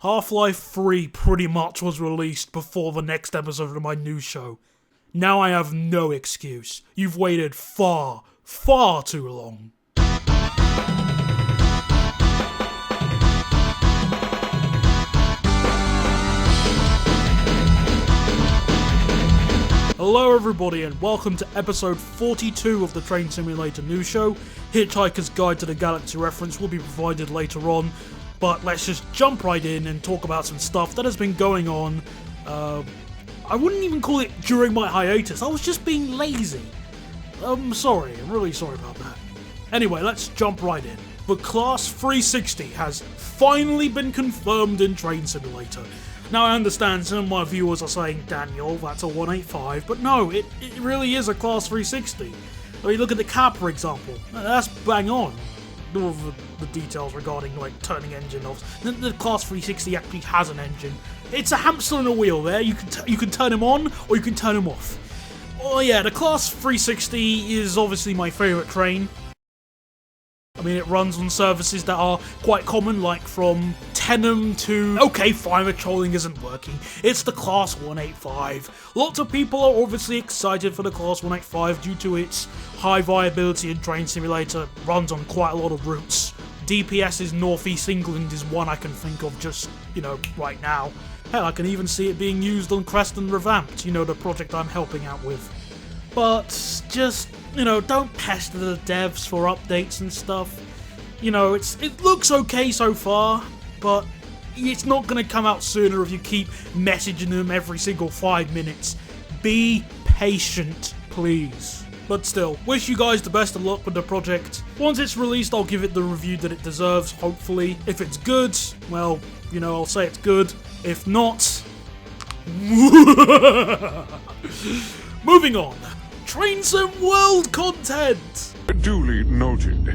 Half-Life 3 pretty much was released before the next episode of my new show. Now I have no excuse. You've waited far, far too long. Hello everybody and welcome to episode 42 of the Train Simulator News Show. Hitchhiker's Guide to the Galaxy reference will be provided later on, but let's just jump right in and talk about some stuff that has been going on. I wouldn't even call it during my hiatus, I was just being lazy. I'm really sorry about that. Anyway, let's jump right in. The Class 360 has finally been confirmed in Train Simulator. Now I understand some of my viewers are saying, Daniel, that's a 185, but no, it really is a Class 360. I mean, look at the cab, for example. That's bang on. All of the details regarding, like, turning engine off. The Class 360 actually has an engine. It's a hamster on a wheel there. You can turn him on, or you can turn him off. Oh yeah, the Class 360 is obviously my favourite train. I mean, it runs on services that are quite common, like from Rænum to... Okay, fine, the trolling isn't working. It's the Class 185. Lots of people are obviously excited for the Class 185 due to its high viability in Train Simulator. It runs on quite a lot of routes. DPS's Northeast England is one I can think of just, right now. Hell, I can even see it being used on Creston Revamped, the project I'm helping out with. But just... don't pester the devs for updates and stuff. It looks okay so far, but it's not going to come out sooner if you keep messaging them every single 5 minutes. Be patient, please. But still, wish you guys the best of luck with the project. Once it's released, I'll give it the review that it deserves, hopefully. If it's good, well, I'll say it's good. If not... Moving on. Train Sim World content! Duly noted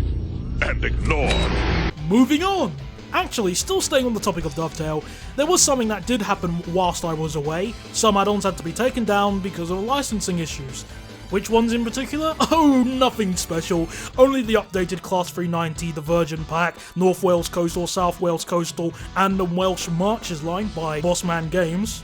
and ignored. Moving on! Actually, still staying on the topic of Dovetail, there was something that did happen whilst I was away. Some add-ons had to be taken down because of licensing issues. Which ones in particular? Oh, nothing special. Only the updated Class 390, the Virgin Pack, North Wales Coastal, South Wales Coastal, and the Welsh Marches line by Bossman Games.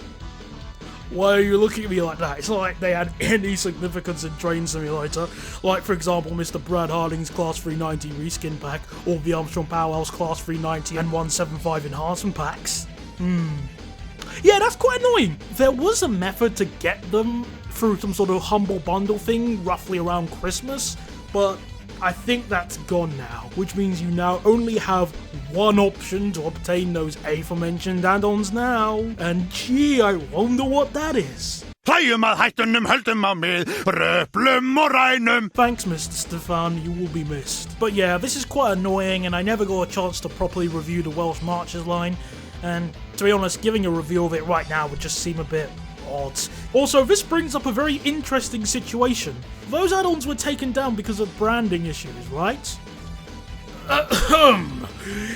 Why are you looking at me like that? It's not like they had any significance in Train Simulator, like for example Mr. Brad Harding's Class 390 reskin pack, or the Armstrong Powerhouse Class 390 and 175 enhancement packs. Yeah, that's quite annoying. There was a method to get them through some sort of humble bundle thing roughly around Christmas, but I think that's gone now, which means you now only have one option to obtain those aforementioned add-ons now, and gee, I wonder what that is. Hlæjum að hættunum höldum á með Ruplum og Rænum. Thanks, Mr. Stefan, you will be missed. But yeah, this is quite annoying, and I never got a chance to properly review the Welsh Marches line, and to be honest, giving a review of it right now would just seem a bit odd. Also, this brings up a very interesting situation. Those add-ons were taken down because of branding issues, right?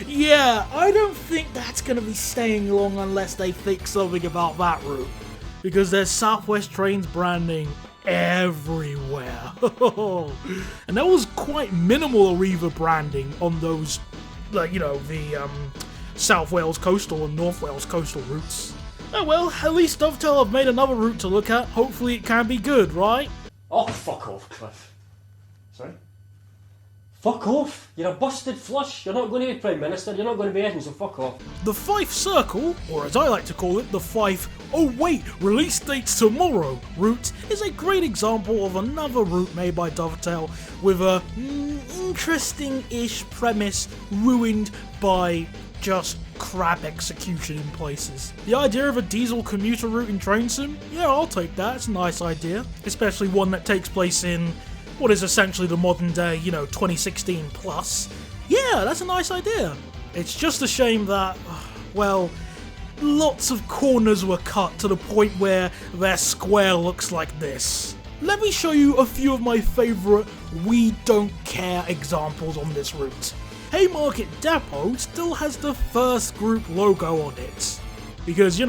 Yeah, I don't think that's going to be staying long unless they fix something about that route. Because there's Southwest Trains branding everywhere. And there was quite minimal Arriva branding on those, the South Wales Coastal and North Wales Coastal routes. Oh well, at least Dovetail have made another route to look at. Hopefully it can be good, right? Oh, fuck off, Cliff. Sorry? Fuck off! You're a busted flush. You're not going to be Prime Minister, you're not going to be anything, so fuck off. The Fife Circle, or as I like to call it, the Fife, oh wait, release date's tomorrow route, is a great example of another route made by Dovetail with a interesting-ish premise ruined by just crap execution in places. The idea of a diesel commuter route in Train Sim? Yeah, I'll take that, it's a nice idea. Especially one that takes place in what is essentially the modern day, 2016 plus. Yeah, that's a nice idea. It's just a shame that, well, lots of corners were cut to the point where their square looks like this. Let me show you a few of my favourite we don't care examples on this route. Haymarket Depot still has the First Group logo on it. Because,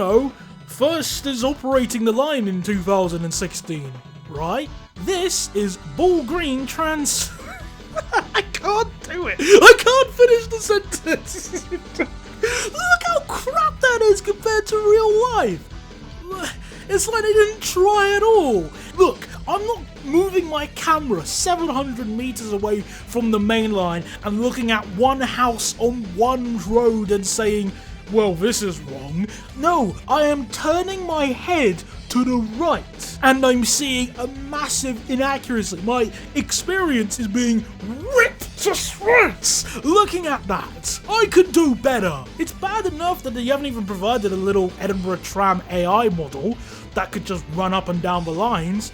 First is operating the line in 2016, right? This is Bull Green Trans... I can't do it! I can't finish the sentence! Look how crap that compared to real life. It's like they didn't try at all. Look, I'm not moving my camera 700 meters away from the main line and looking at one house on one road and saying, well, this is wrong. No, I am turning my head to the right and I'm seeing a massive inaccuracy. My experience is being ripped to shreds looking at that. I could do better. It's bad enough that they haven't even provided a little Edinburgh Tram AI model that could just run up and down the lines.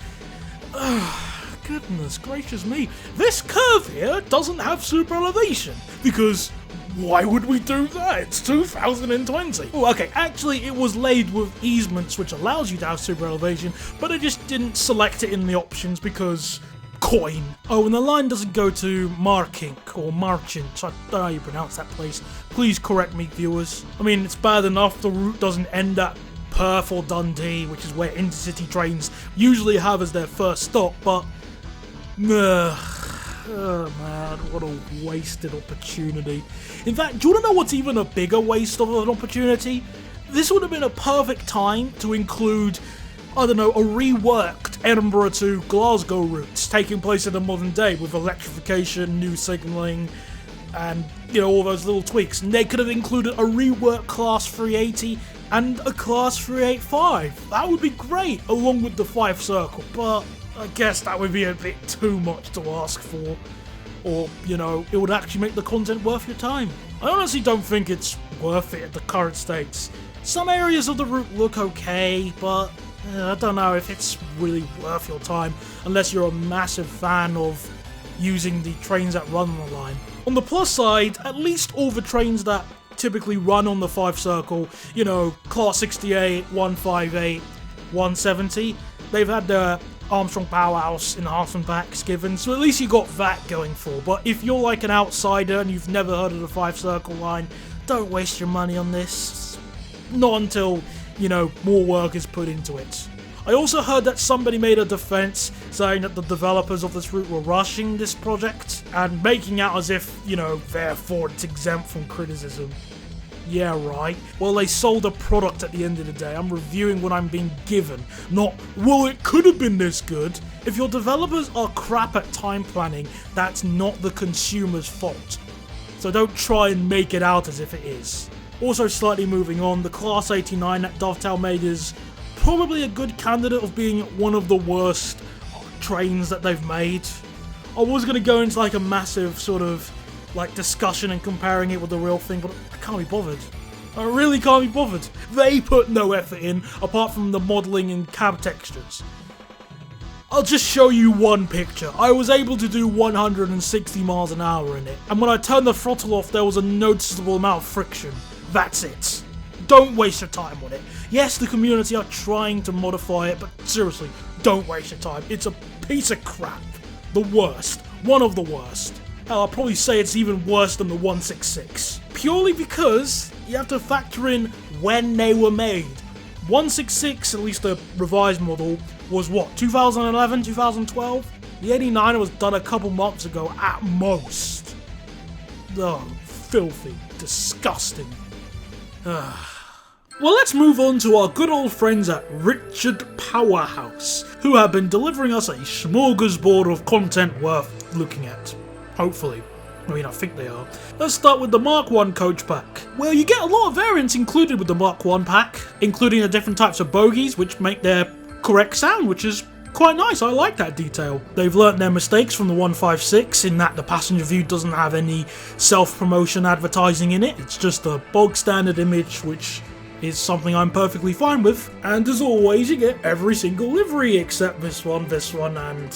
Goodness gracious me. This curve here doesn't have super elevation because why would we do that? It's 2020. Oh, okay, actually it was laid with easements which allows you to have super elevation, but I just didn't select it in the options because coin. Oh, and the line doesn't go to Markink or Marchant. I don't know how you pronounce that place. Please correct me, viewers. I mean, it's bad enough the route doesn't end at Perth or Dundee, which is where intercity trains usually have as their first stop, but oh man, what a wasted opportunity. In fact, do you want to know what's even a bigger waste of an opportunity? This would have been a perfect time to include, I don't know, a reworked Edinburgh to Glasgow routes taking place in the modern day with electrification, new signalling, and, you know, all those little tweaks. And they could have included a reworked Class 380 and a Class 385. That would be great, along with the Fife Circle, but I guess that would be a bit too much to ask for. Or, you know, it would actually make the content worth your time. I honestly don't think it's worth it at the current states. Some areas of the route look okay, but I don't know if it's really worth your time unless you're a massive fan of using the trains that run on the line. On the plus side, at least all the trains that typically run on the Fife Circle, you know, Class 68, 158, 170, they've had their Armstrong Powerhouse Enhancement packs given, so at least you got that going for. But if you're like an outsider and you've never heard of the Fife Circle line, don't waste your money on this. Not until, you know, more work is put into it. I also heard that somebody made a defense saying that the developers of this route were rushing this project and making out as if, you know, therefore it's exempt from criticism. Yeah, right. Well, they sold a product at the end of the day. I'm reviewing what I'm being given, not, well, it could have been this good. If your developers are crap at time planning, that's not the consumer's fault. So don't try and make it out as if it is. Also, slightly moving on, the Class 89 that Dovetail made is probably a good candidate of being one of the worst trains that they've made. I was going to go into like a massive sort of like discussion and comparing it with the real thing, but I can't be bothered. I really can't be bothered. They put no effort in apart from the modelling and cab textures. I'll just show you one picture. I was able to do 160 miles an hour in it, and when I turned the throttle off there was a noticeable amount of friction. That's it. Don't waste your time on it. Yes, the community are trying to modify it, but seriously, don't waste your time. It's a piece of crap. The worst. One of the worst. Hell, I'll probably say it's even worse than the 166. Purely because you have to factor in when they were made. 166, at least the revised model, was what, 2011, 2012? The 89 was done a couple months ago at most. Oh, filthy. Disgusting. Well, let's move on to our good old friends at Richard Powerhouse, who have been delivering us a smorgasbord of content worth looking at. Hopefully. I mean, I think they are. Let's start with the Mark 1 coach pack. Well, you get a lot of variants included with the Mark 1 pack, including the different types of bogies, which make their correct sound, which is quite nice. I like that detail. They've learnt their mistakes from the 156 in that the passenger view doesn't have any self-promotion advertising in it. It's just a bog standard image, which is something I'm perfectly fine with. And as always, you get every single livery except this one, and...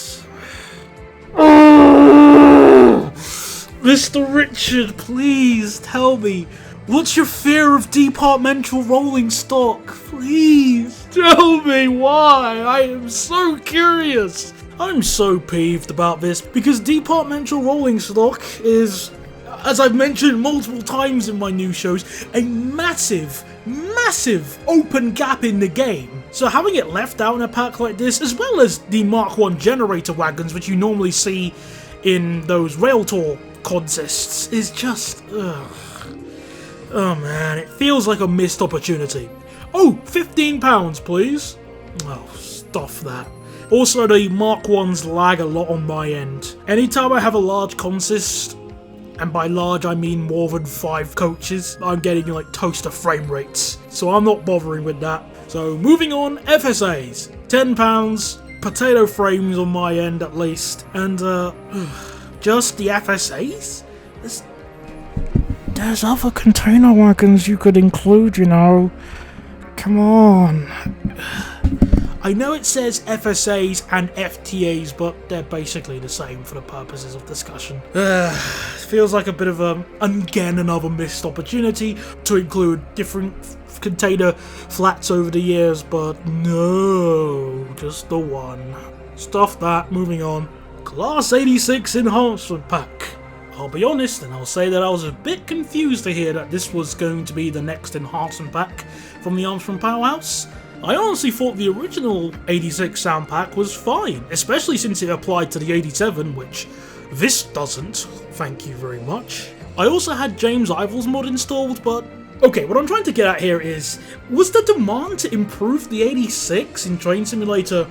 Mr. Richard, please tell me, what's your fear of departmental rolling stock? Please tell me why. I am so curious. I'm so peeved about this because departmental rolling stock is, as I've mentioned multiple times in my new shows, a massive open gap in the game. So having it left out in a pack like this, as well as the Mark 1 generator wagons, which you normally see in those rail tour contests, is just Oh man, it feels like a missed opportunity. Oh, £15 please. Oh, stuff that. Also, the Mark 1s lag a lot on my end. Anytime I have a large consist, and by large I mean more than 5 coaches, I'm getting like toaster frame rates. So I'm not bothering with that. So moving on, FSAs. £10, potato frames on my end at least. And just the FSAs? There's other container wagons you could include, you know. Come on. I know it says FSAs and FTAs, but they're basically the same for the purposes of discussion. Feels like a bit of again another missed opportunity to include different container flats over the years, but no, just the one. Stuff that, moving on. Class 86 Enhancement Pack. I'll be honest and I'll say that I was a bit confused to hear that this was going to be the next Enhancement Pack from the Armstrong Powerhouse. I honestly thought the original 86 sound pack was fine, especially since it applied to the 87, which this doesn't, thank you very much. I also had James Ival's mod installed, but okay, what I'm trying to get at here is, was the demand to improve the 86 in Train Simulator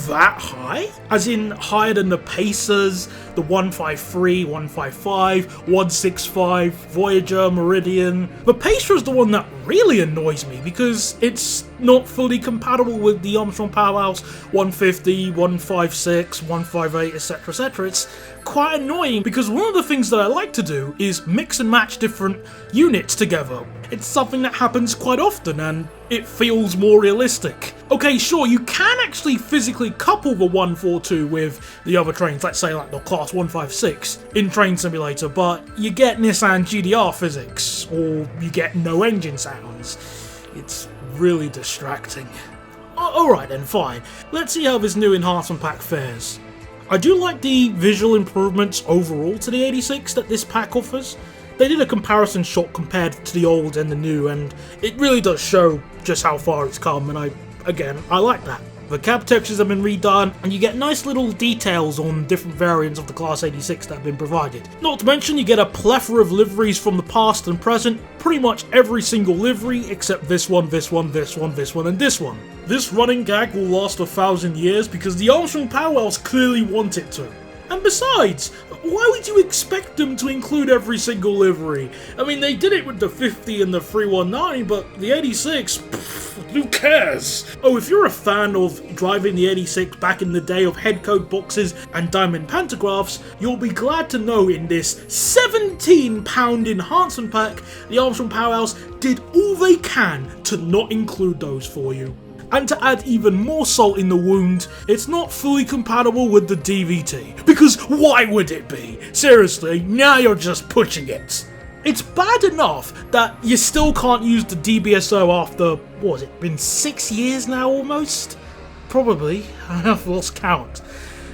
that high? As in higher than the Pacers, the 153, 155, 165, Voyager, Meridian. The Pacer is the one that really annoys me because it's not fully compatible with the Armstrong Powerhouse 150, 156, 158, etc, etc. It's quite annoying because one of the things that I like to do is mix and match different units together. It's something that happens quite often and it feels more realistic. Okay, sure, you can actually physically couple the 142 with the other trains, let's say like the Class 156 in Train Simulator, but you get Nissan GDR physics, or you get no engine sounds. It's really distracting. Alright then, fine. Let's see how this new enhancement pack fares. I do like the visual improvements overall to the 86 that this pack offers. They did a comparison shot compared to the old and the new, and it really does show just how far it's come, and I like that. The cab textures have been redone, and you get nice little details on different variants of the Class 86 that have been provided. Not to mention, you get a plethora of liveries from the past and present, pretty much every single livery except this one, this one, this one, this one, and this one. This running gag will last 1,000 years because the Armstrong Powerhouse clearly want it to. And besides, why would you expect them to include every single livery? I mean, they did it with the 50 and the 319, but the 86, who cares? Oh, if you're a fan of driving the 86 back in the day of head code boxes and diamond pantographs, you'll be glad to know in this £17 enhancement pack, the Armstrong Powerhouse did all they can to not include those for you. And to add even more salt in the wound, it's not fully compatible with the DVT. Because why would it be? Seriously, now you're just pushing it. It's bad enough that you still can't use the DBSO after, what has it been 6 years now almost? Probably, I've lost count,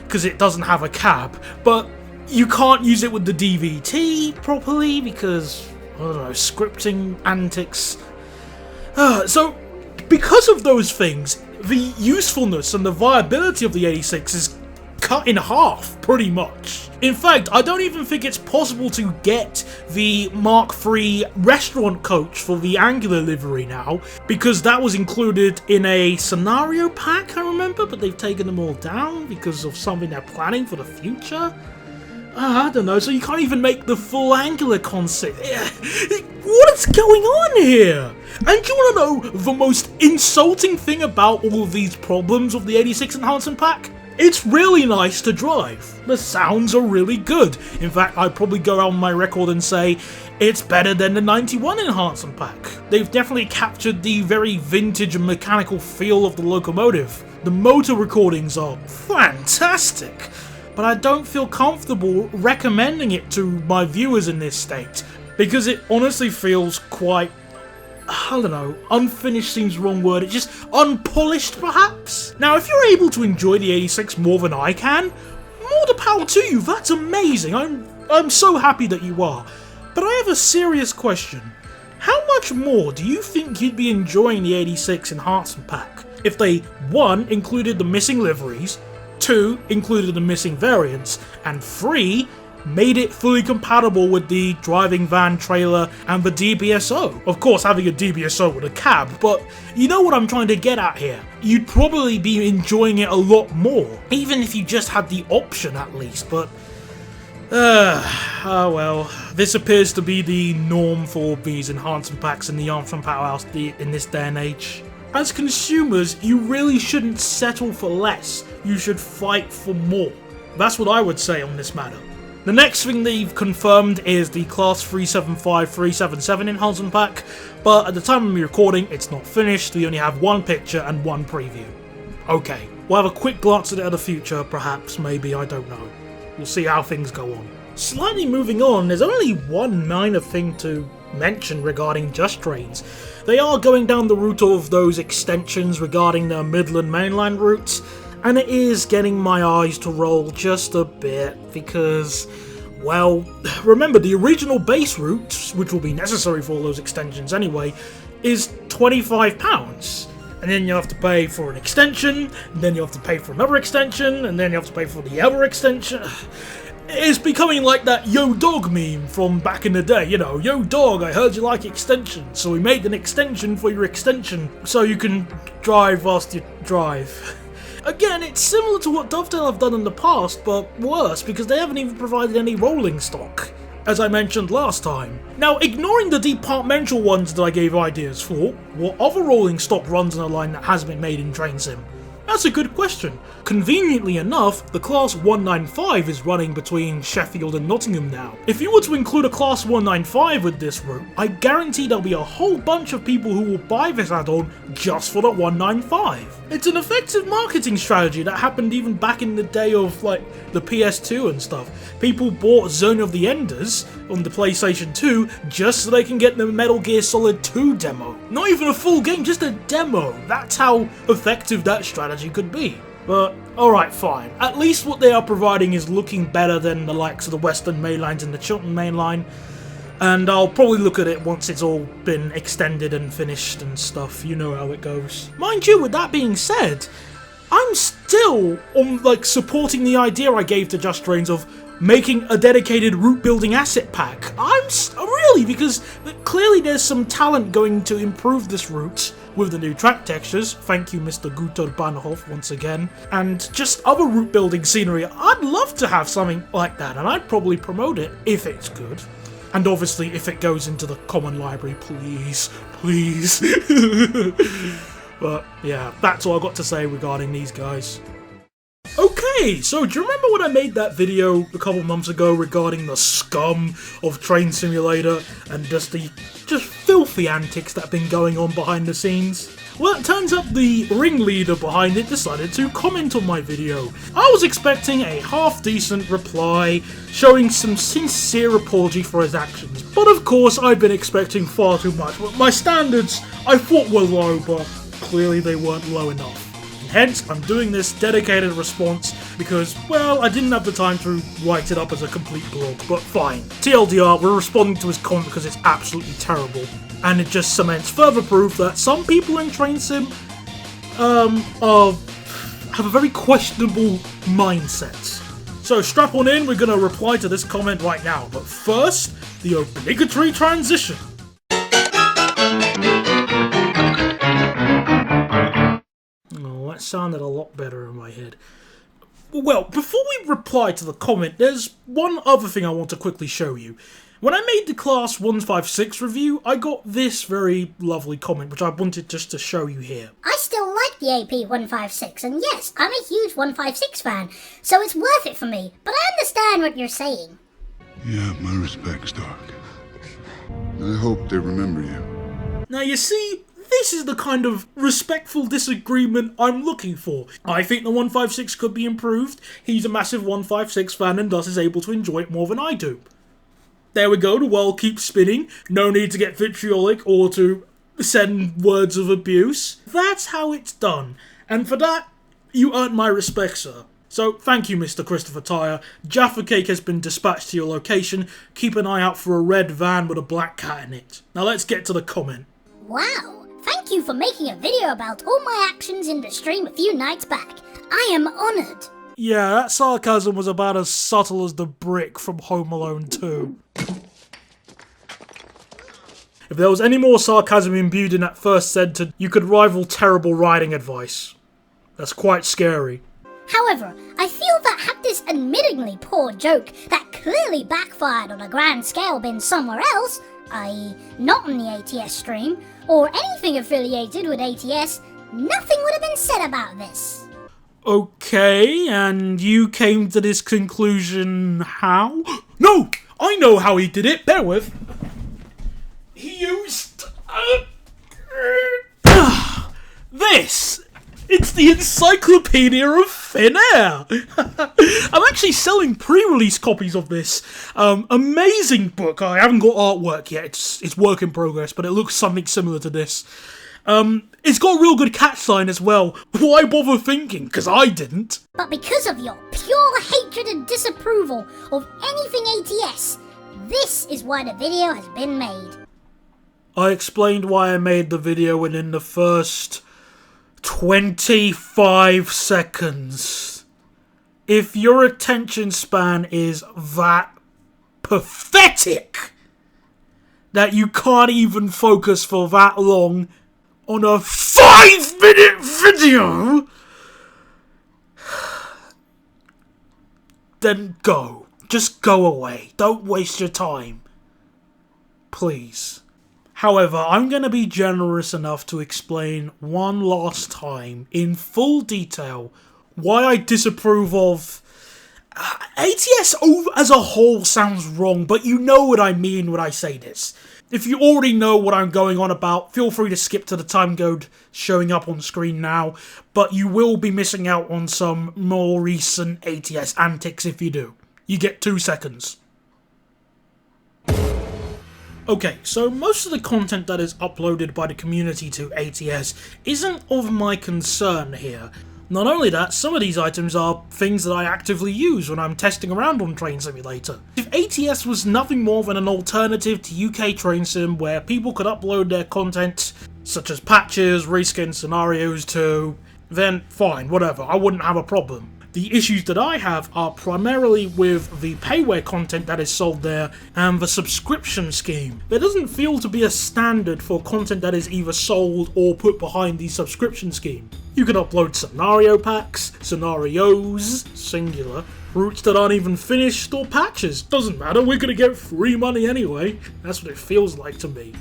because it doesn't have a cab. But you can't use it with the DVT properly because, I don't know, scripting antics. So, because of those things, the usefulness and the viability of the 86 is cut in half, pretty much. In fact, I don't even think it's possible to get the Mark III restaurant coach for the Angular livery now, because that was included in a scenario pack, I remember, but they've taken them all down because of something they're planning for the future. I don't know, so you can't even make the full Angular concept. What is going on here? And do you want to know the most insulting thing about all of these problems of the 86 Enhancement Pack? It's really nice to drive. The sounds are really good. In fact, I'd probably go out on my record and say it's better than the 91 Enhancement Pack. They've definitely captured the very vintage and mechanical feel of the locomotive. The motor recordings are fantastic. But I don't feel comfortable recommending it to my viewers in this state, because it honestly feels quite, I don't know, unfinished seems the wrong word, it's just unpolished perhaps? Now if you're able to enjoy the 86 more than I can, more the power to you, that's amazing, I'm so happy that you are. But I have a serious question. How much more do you think you'd be enjoying the 86 Enhancement Pack if they, 1, included the missing liveries, 2, included the missing variants, and 3, made it fully compatible with the driving van trailer and the DBSO. Of course, having a DBSO with a cab, but you know what I'm trying to get at here. You'd probably be enjoying it a lot more, even if you just had the option at least, but oh well. This appears to be the norm for these enhancement packs in the Armstrong Powerhouse in this day and age. As consumers, you really shouldn't settle for less, you should fight for more. That's what I would say on this matter. The next thing they've confirmed is the Class 375-377 enhancement pack, but at the time of me recording, it's not finished. We only have one picture and one preview. Okay, we'll have a quick glance at it in the future, perhaps, maybe, I don't know. We'll see how things go on. Slightly moving on, there's only one minor thing to mention regarding Just Trains. They are going down the route of those extensions regarding the Midland mainline routes, and it is getting my eyes to roll just a bit because, well, remember the original base route, which will be necessary for all those extensions anyway, is £25. And then you have to pay for an extension, and then you have to pay for another extension, and then you have to pay for the other extension. It's becoming like that Yo Dog meme from back in the day, you know, Yo Dog, I heard you like extensions, so we made an extension for your extension so you can drive whilst you drive. Again, it's similar to what Dovetail have done in the past, but worse, because they haven't even provided any rolling stock, as I mentioned last time. Now, ignoring the departmental ones that I gave ideas for, what other rolling stock runs on a line that hasn't been made in Train Sim? That's a good question. Conveniently enough, the Class 195 is running between Sheffield and Nottingham now. If you were to include a Class 195 with this route, I guarantee there'll be a whole bunch of people who will buy this add-on just for the 195. It's an effective marketing strategy that happened even back in the day of, like, the PS2 and stuff. People bought Zone of the Enders on the PlayStation 2 just so they can get the Metal Gear Solid 2 demo. Not even a full game, just a demo. That's how effective that strategy could be. But, alright, fine. At least what they are providing is looking better than the likes of the Western Main Lines and the Chiltern Main Line. And I'll probably look at it once it's all been extended and finished and stuff. You know how it goes. Mind you, with that being said, I'm still supporting the idea I gave to Just Trains of making a dedicated route building asset pack. Really, because clearly there's some talent going to improve this route with the new track textures, thank you Mr. Guter Bahnhof once again, and just other route building scenery. I'd love to have something like that, and I'd probably promote it if it's good. And obviously if it goes into the common library, please. But yeah, that's all I've got to say regarding these guys. Okay, so do you remember when I made that video a couple months ago regarding the scum of Train Simulator and just filthy antics that have been going on behind the scenes? Well, it turns out the ringleader behind it decided to comment on my video. I was expecting a half-decent reply, showing some sincere apology for his actions. But of course, I've been expecting far too much. My standards, I thought were low, but clearly they weren't low enough. Hence, I'm doing this dedicated response because, well, I didn't have the time to write it up as a complete blog, but fine. TLDR, we're responding to his comment because it's absolutely terrible. And it just cements further proof that some people in Train Sim have a very questionable mindset. So strap on in, we're going to reply to this comment right now. But first, the obligatory transition. That sounded a lot better in my head. Well, before we reply to the comment, there's one other thing I want to quickly show you. When I made the Class 156 review, I got this very lovely comment, which I wanted just to show you here. I still like the AP 156, and yes, I'm a huge 156 fan, so it's worth it for me, but I understand what you're saying. Yeah, my respects, Doc. I hope they remember you. Now you see, this is the kind of respectful disagreement I'm looking for. I think the 156 could be improved. He's a massive 156 fan and thus is able to enjoy it more than I do. There we go, the world keeps spinning. No need to get vitriolic or to send words of abuse. That's how it's done. And for that, you earned my respect, sir. So thank you, Mr. Christopher Tyre. Jaffa Cake has been dispatched to your location. Keep an eye out for a red van with a black cat in it. Now let's get to the comment. Wow. Thank you for making a video about all my actions in the stream a few nights back. I am honoured. Yeah, that sarcasm was about as subtle as the brick from Home Alone 2. If there was any more sarcasm imbued in that first sentence, you could rival terrible writing advice. That's quite scary. However, I feel that had this admittingly poor joke that clearly backfired on a grand scale been somewhere else, i.e. not on the ATS stream, or anything affiliated with ATS, nothing would have been said about this. Okay, and you came to this conclusion how? No! I know how he did it, bear with. He used... this! It's the Encyclopedia of Thin Air! I'm actually selling pre-release copies of this amazing book. I haven't got artwork yet, it's work in progress, but it looks something similar to this. It's got a real good catchline as well. Why bother thinking? Because I didn't. But because of your pure hatred and disapproval of anything ATS, this is why the video has been made. I explained why I made the video within the first 25 seconds. If your attention span is that pathetic that you can't even focus for that long on a 5-minute video, then go. Just go away. Don't waste your time. Please. However, I'm going to be generous enough to explain one last time, in full detail, why I disapprove of... ATS as a whole sounds wrong, but you know what I mean when I say this. If you already know what I'm going on about, feel free to skip to the time code showing up on screen now, but you will be missing out on some more recent ATS antics if you do. You get 2 seconds. Okay, so most of the content that is uploaded by the community to ATS isn't of my concern here. Not only that, some of these items are things that I actively use when I'm testing around on Train Simulator. If ATS was nothing more than an alternative to UK Train Sim where people could upload their content, such as patches, reskin scenarios to, then fine, whatever, I wouldn't have a problem. The issues that I have are primarily with the payware content that is sold there and the subscription scheme. There doesn't feel to be a standard for content that is either sold or put behind the subscription scheme. You can upload scenario packs, scenarios, singular, routes that aren't even finished, or patches. Doesn't matter, we're gonna get free money anyway. That's what it feels like to me.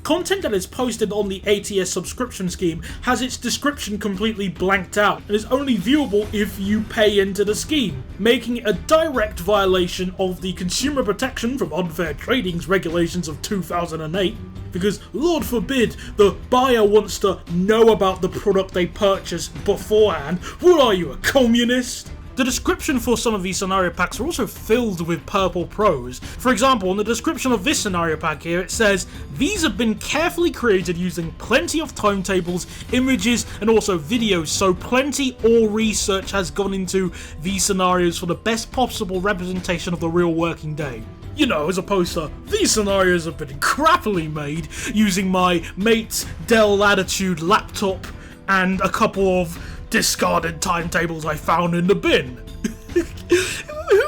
Content that is posted on the ATS subscription scheme has its description completely blanked out and is only viewable if you pay into the scheme, making it a direct violation of the Consumer Protection from Unfair Trading's regulations of 2008, because Lord forbid the buyer wants to know about the product they purchased beforehand. What are you, a communist? The description for some of these scenario packs are also filled with purple prose. For example, in the description of this scenario pack here, it says, "These have been carefully created using plenty of timetables, images, and also videos, so plenty or research has gone into these scenarios for the best possible representation of the real working day." You know, as opposed to, "These scenarios have been crappily made using my mate's Dell Latitude laptop and a couple of discarded timetables I found in the bin." Who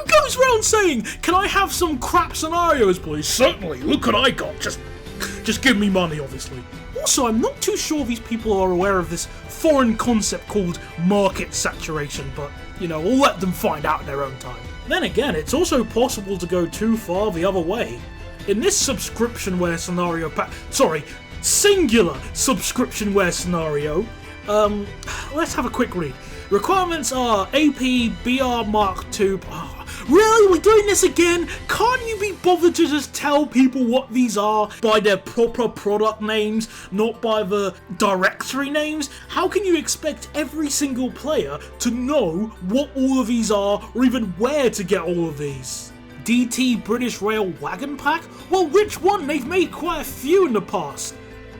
goes around saying, "Can I have some crap scenarios, please?" Certainly, look what I got, just give me money, obviously. Also, I'm not too sure these people are aware of this foreign concept called market saturation, but, you know, we'll let them find out in their own time. Then again, it's also possible to go too far the other way. In this subscriptionware scenario singular subscriptionware scenario, let's have a quick read. Requirements are AP, BR Mark II. Oh, really? We're doing this again? Can't you be bothered to just tell people what these are by their proper product names, not by the directory names? How can you expect every single player to know what all of these are, or even where to get all of these? DT British Rail Wagon Pack? Well, which one? They've made quite a few in the past.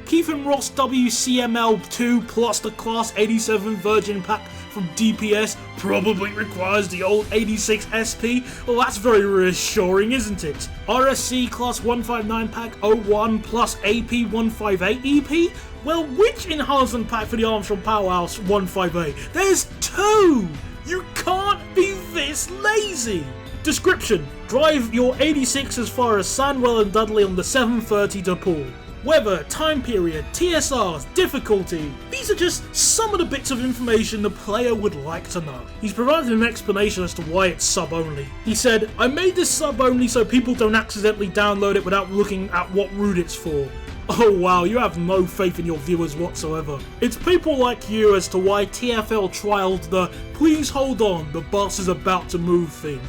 Keith and Ross WCML2 plus the Class 87 Virgin Pack from DPS probably requires the old 86 SP. Well, that's very reassuring, isn't it? RSC Class 159 Pack 01 plus AP 158 EP? Well, which enhancement pack for the Armstrong Powerhouse 158? There's 2! You can't be this lazy! Description: drive your 86 as far as Sandwell and Dudley on the 730 to Poole. Weather, time period, TSRs, difficulty. These are just some of the bits of information the player would like to know. He's provided an explanation as to why it's sub-only. He said, I made this sub-only so people don't accidentally download it without looking at what route it's for. Oh wow, you have no faith in your viewers whatsoever. It's people like you as to why TFL trialed the please hold on, the bus is about to move thing.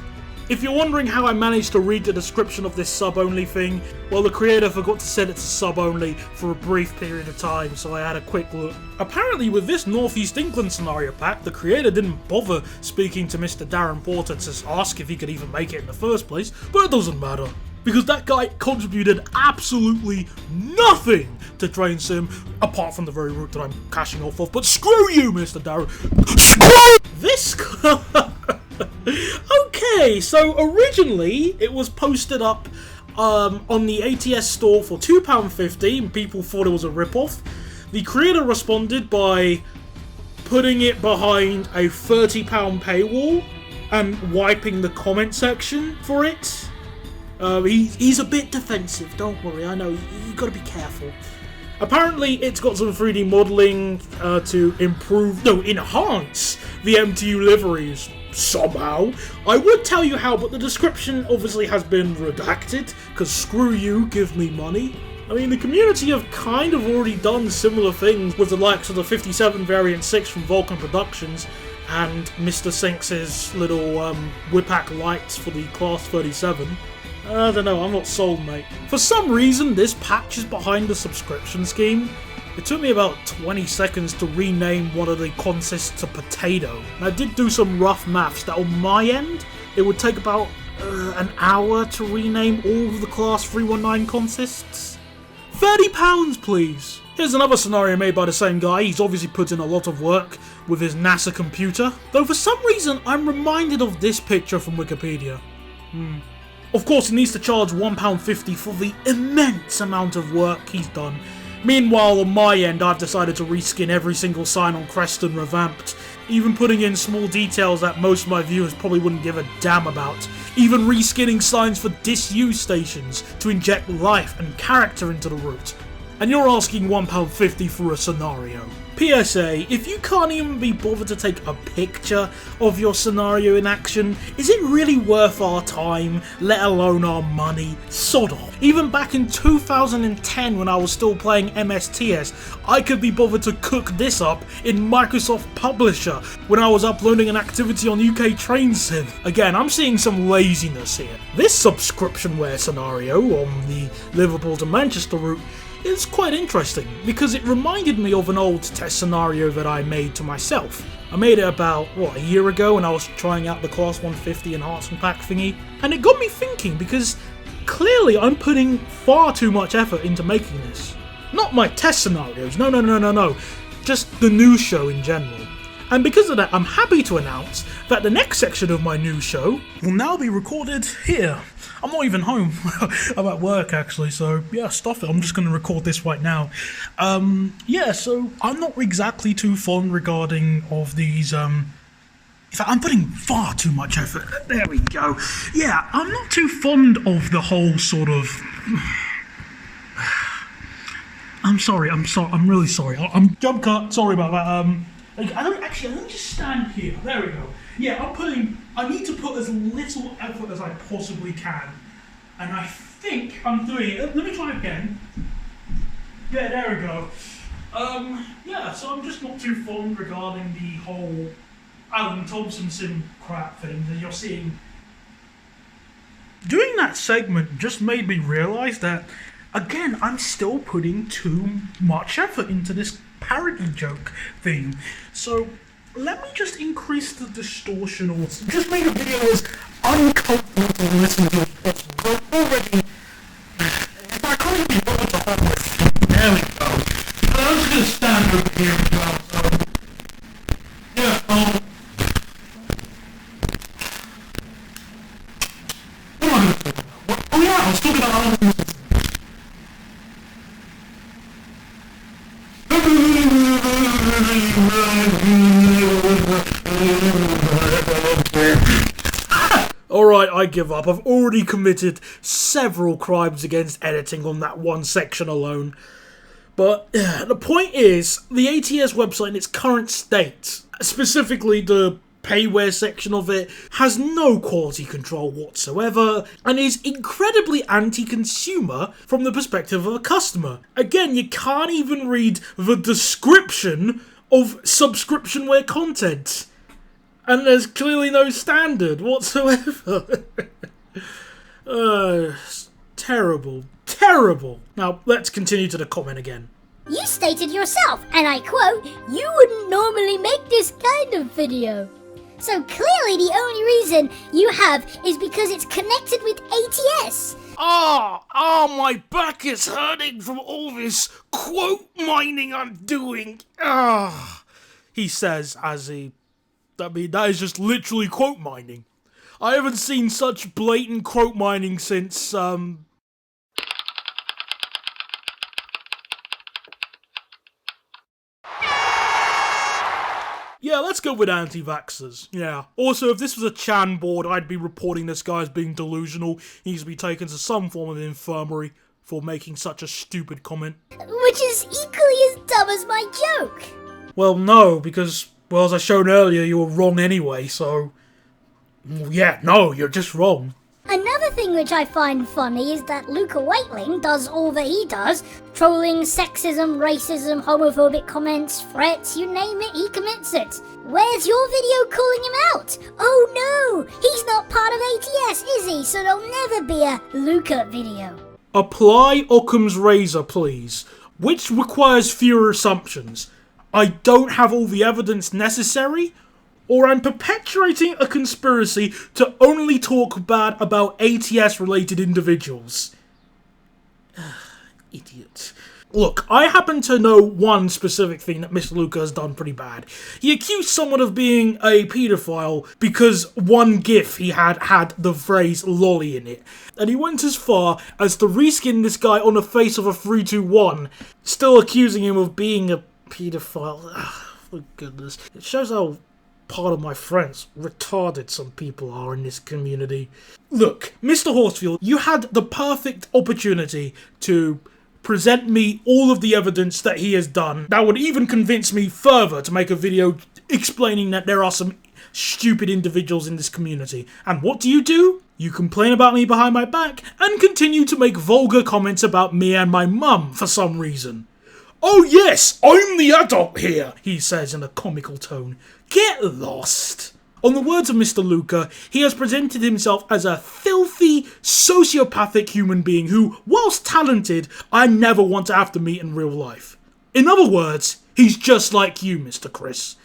If you're wondering how I managed to read the description of this sub-only thing, well, the creator forgot to set it to sub-only for a brief period of time, so I had a quick look. Apparently with this Northeast England scenario pack, the creator didn't bother speaking to Mr. Darren Porter to ask if he could even make it in the first place, but it doesn't matter. Because that guy contributed absolutely nothing to Train Sim, apart from the very route that I'm cashing off of, but screw you, Mr. Darren. Screw this. Okay, so originally it was posted up on the ATS store for £2.50 and people thought it was a rip-off. The creator responded by putting it behind a £30 paywall and wiping the comment section for it. He's a bit defensive, don't worry, I know, you gotta be careful. Apparently it's got some 3D modelling to enhance the MTU liveries. Somehow. I would tell you how, but the description obviously has been redacted, because screw you, give me money. I mean, the community have kind of already done similar things with the likes of the 57 Variant 6 from Vulcan Productions, and Mr. Sinks' little Whipack lights for the Class 37. I don't know, I'm not sold, mate. For some reason, this patch is behind the subscription scheme. It took me about 20 seconds to rename one of the consists to Potato. And I did do some rough maths that on my end, it would take about an hour to rename all of the Class 319 consists. £30, please! Here's another scenario made by the same guy. He's obviously put in a lot of work with his NASA computer. Though for some reason, I'm reminded of this picture from Wikipedia. Of course, he needs to charge £1.50 for the immense amount of work he's done. Meanwhile, on my end, I've decided to reskin every single sign on Creston revamped, even putting in small details that most of my viewers probably wouldn't give a damn about, even reskinning signs for disused stations to inject life and character into the route. And you're asking £1.50 for a scenario. PSA, if you can't even be bothered to take a picture of your scenario in action, is it really worth our time, let alone our money? Sod off. Even back in 2010 when I was still playing MSTS, I could be bothered to cook this up in Microsoft Publisher when I was uploading an activity on UK Train Sim. Again, I'm seeing some laziness here. This subscriptionware scenario on the Liverpool to Manchester route is quite interesting, because it reminded me of an old test scenario that I made to myself. I made it about, a year ago when I was trying out the Class 150 Enhancement pack thingy, and it got me thinking, because clearly I'm putting far too much effort into making this. Not my test scenarios, no, just the news show in general. And because of that, I'm happy to announce that the next section of my news show will now be recorded here. I'm not even home. I'm at work, actually, so yeah, stuff it. I'm just going to record this right now. So I'm not exactly too fond regarding of these, in fact, I'm putting far too much effort. There we go. Yeah, I'm not too fond of the whole sort of... I'm really sorry. I'm jump cut, sorry about that. Let me just stand here. There we go. Yeah, I need to put as little effort as I possibly can. And I think I'm doing it. Let me try again. Yeah, there we go. So I'm just not too fond regarding the whole Alan Thompson sim crap thing that you're seeing. Doing that segment just made me realise that, again, I'm still putting too much effort into this parody joke thing. So let me just increase the distortion or just make a video as uncomfortable to listen to as possible. So already, if I can't be bothered to hold my feet, there we go. So I'm just going to stand over here as well. So yeah, what am I going to talk about? Oh yeah, I was talking about give up. I've already committed several crimes against editing on that one section alone. But the point is, the ATS website in its current state, specifically the Payware section of it, has no quality control whatsoever and is incredibly anti-consumer from the perspective of a customer. Again, you can't even read the description of subscriptionware content, and there's clearly no standard whatsoever. Terrible. Terrible. Now, let's continue to the comment again. You stated yourself, and I quote, "You wouldn't normally make this kind of video." So clearly the only reason you have is because it's connected with ATS. My back is hurting from all this quote mining I'm doing. He says as he... that is just literally quote mining. I haven't seen such blatant quote mining since, Yeah, let's go with anti-vaxxers. Yeah. Also, if this was a Chan board, I'd be reporting this guy as being delusional. He needs to be taken to some form of infirmary for making such a stupid comment. Which is equally as dumb as my joke. Well, no, because, well, as I showed earlier, you were wrong anyway, so... yeah, no, you're just wrong. Another thing which I find funny is that Luca Waitling does all that he does. Trolling, sexism, racism, homophobic comments, threats, you name it, he commits it. Where's your video calling him out? Oh no, he's not part of ATS, is he? So there'll never be a Luca video. Apply Occam's razor, please, which requires fewer assumptions. I don't have all the evidence necessary, or I'm perpetuating a conspiracy to only talk bad about ATS-related individuals. Idiot. Look, I happen to know one specific thing that Mr. Luca has done pretty bad. He accused someone of being a paedophile because one GIF he had the phrase lolly in it. And he went as far as to reskin this guy on the face of a 321, still accusing him of being a paedophile. For goodness. It shows how part of my friends retarded some people are in this community. Look, Mr. Horsfield, you had the perfect opportunity to present me all of the evidence that he has done. That would even convince me further to make a video explaining that there are some stupid individuals in this community. And what do? You complain about me behind my back and continue to make vulgar comments about me and my mum for some reason. Oh yes, I'm the adult here, he says in a comical tone. Get lost. On the words of Mr. Luca, he has presented himself as a filthy, sociopathic human being who, whilst talented, I never want to have to meet in real life. In other words, he's just like you, Mr. Chris.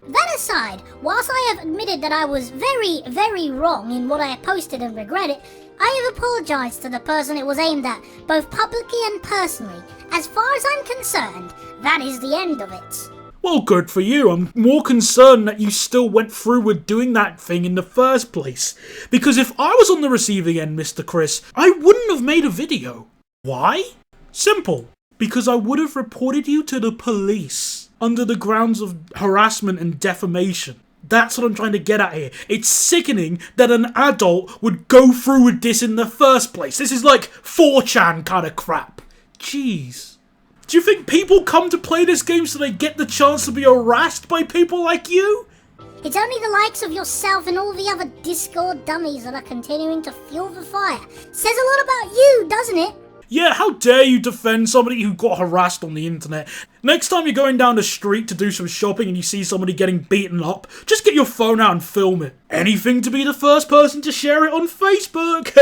That aside, whilst I have admitted that I was very, very wrong in what I had posted and regret it, I have apologised to the person it was aimed at, both publicly and personally. As far as I'm concerned, that is the end of it. Well, good for you. I'm more concerned that you still went through with doing that thing in the first place. Because if I was on the receiving end, Mr. Chris, I wouldn't have made a video. Why? Simple. Because I would have reported you to the police under the grounds of harassment and defamation. That's what I'm trying to get at here. It's sickening that an adult would go through with this in the first place. This is like 4chan kind of crap. Jeez. Do you think people come to play this game so they get the chance to be harassed by people like you? It's only the likes of yourself and all the other Discord dummies that are continuing to fuel the fire. Says a lot about you, doesn't it? Yeah, how dare you defend somebody who got harassed on the internet. Next time you're going down the street to do some shopping and you see somebody getting beaten up, just get your phone out and film it. Anything to be the first person to share it on Facebook.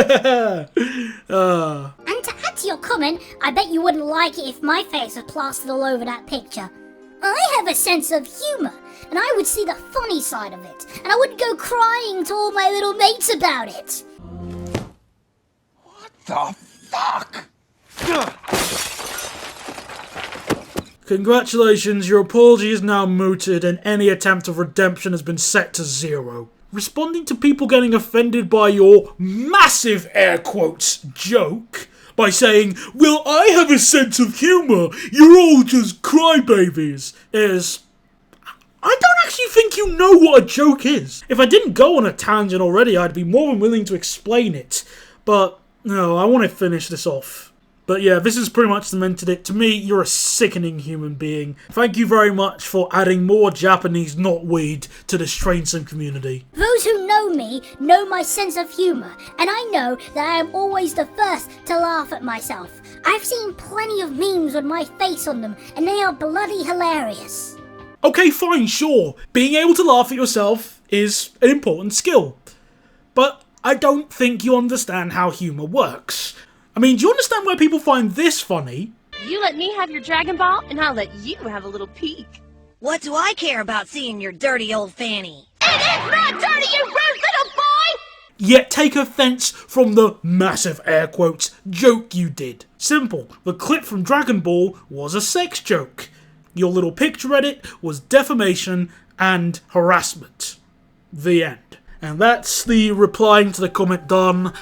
And to add to your comment, I bet you wouldn't like it if my face was plastered all over that picture. I have a sense of humour, and I would see the funny side of it, and I wouldn't go crying to all my little mates about it. What the fuck? Congratulations, your apology is now mooted and any attempt of redemption has been set to 0. Responding to people getting offended by your massive air quotes joke by saying, well, I have a sense of humour, you're all just crybabies, is... I don't actually think you know what a joke is. If I didn't go on a tangent already, I'd be more than willing to explain it. But, no, I want to finish this off. But yeah, this is pretty much cemented it. To me, you're a sickening human being. Thank you very much for adding more Japanese knotweed to this train sim community. Those who know me know my sense of humour, and I know that I am always the first to laugh at myself. I've seen plenty of memes with my face on them, and they are bloody hilarious. Okay, fine, sure. Being able to laugh at yourself is an important skill. But I don't think you understand how humour works. I mean, do you understand why people find this funny? You let me have your Dragon Ball, and I'll let you have a little peek. What do I care about seeing your dirty old fanny? It is not dirty, you rude little boy! Yet take offence from the massive air quotes joke you did. Simple. The clip from Dragon Ball was a sex joke. Your little picture edit was defamation and harassment. The end. And that's the replying to the comment done.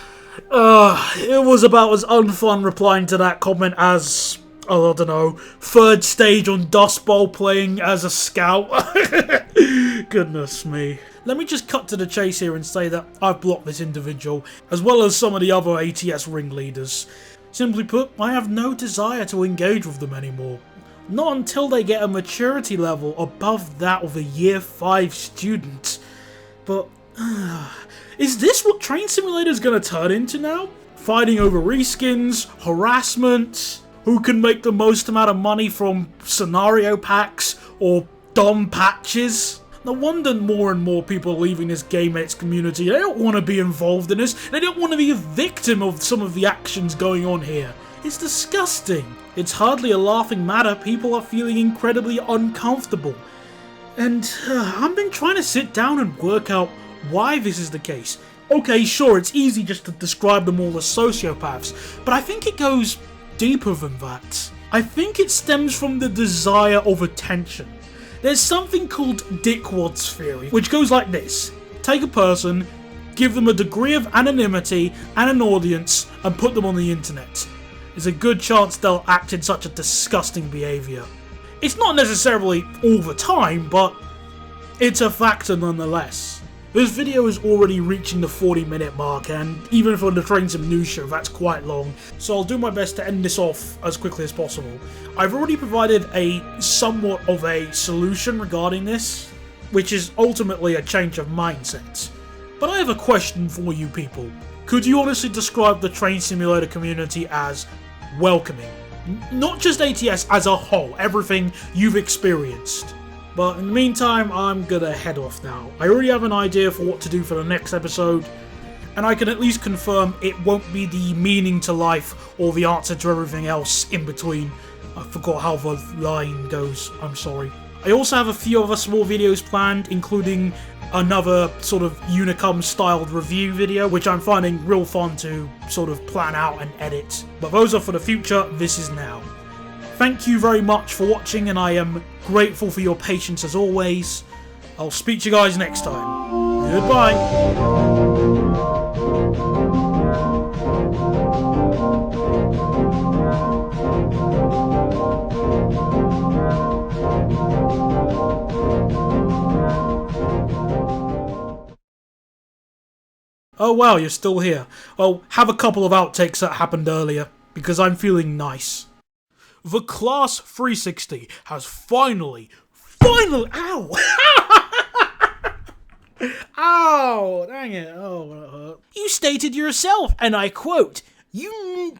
It was about as unfun replying to that comment as, I don't know, third stage on Dust Bowl playing as a scout. Goodness me. Let me just cut to the chase here and say that I've blocked this individual, as well as some of the other ATS ringleaders. Simply put, I have no desire to engage with them anymore. Not until they get a maturity level above that of a Year 5 student. But, is this what Train Simulator is going to turn into now? Fighting over reskins, harassment, who can make the most amount of money from scenario packs or dumb patches? No wonder more and more people are leaving this GAYmates community. They don't want to be involved in this. They don't want to be a victim of some of the actions going on here. It's disgusting. It's hardly a laughing matter. People are feeling incredibly uncomfortable. And I've been trying to sit down and work out why this is the case. Okay, sure, it's easy just to describe them all as sociopaths, but I think it goes deeper than that. I think it stems from the desire of attention. There's something called dickwads theory, which goes like this. Take a person, give them a degree of anonymity and an audience, and put them on the internet. There's a good chance they'll act in such a disgusting behaviour. It's not necessarily all the time, but it's a factor nonetheless. This video is already reaching the 40-minute mark, and even for the Train Sim News Show, that's quite long, so I'll do my best to end this off as quickly as possible. I've already provided a somewhat of a solution regarding this, which is ultimately a change of mindset. But I have a question for you people. Could you honestly describe the Train Simulator community as welcoming? Not just ATS as a whole, everything you've experienced. But in the meantime, I'm gonna head off now. I already have an idea for what to do for the next episode, and I can at least confirm it won't be the meaning to life or the answer to everything else in between. I forgot how the line goes, I'm sorry. I also have a few other small videos planned, including another sort of Unicum-styled review video, which I'm finding real fun to sort of plan out and edit. But those are for the future, this is now. Thank you very much for watching, and I am grateful for your patience as always. I'll speak to you guys next time. Goodbye. Oh wow, you're still here. Well, have a couple of outtakes that happened earlier, because I'm feeling nice. The Class 360 has finally, ow! Ow! Dang it, oh, that hurt. You stated yourself, and I quote, you...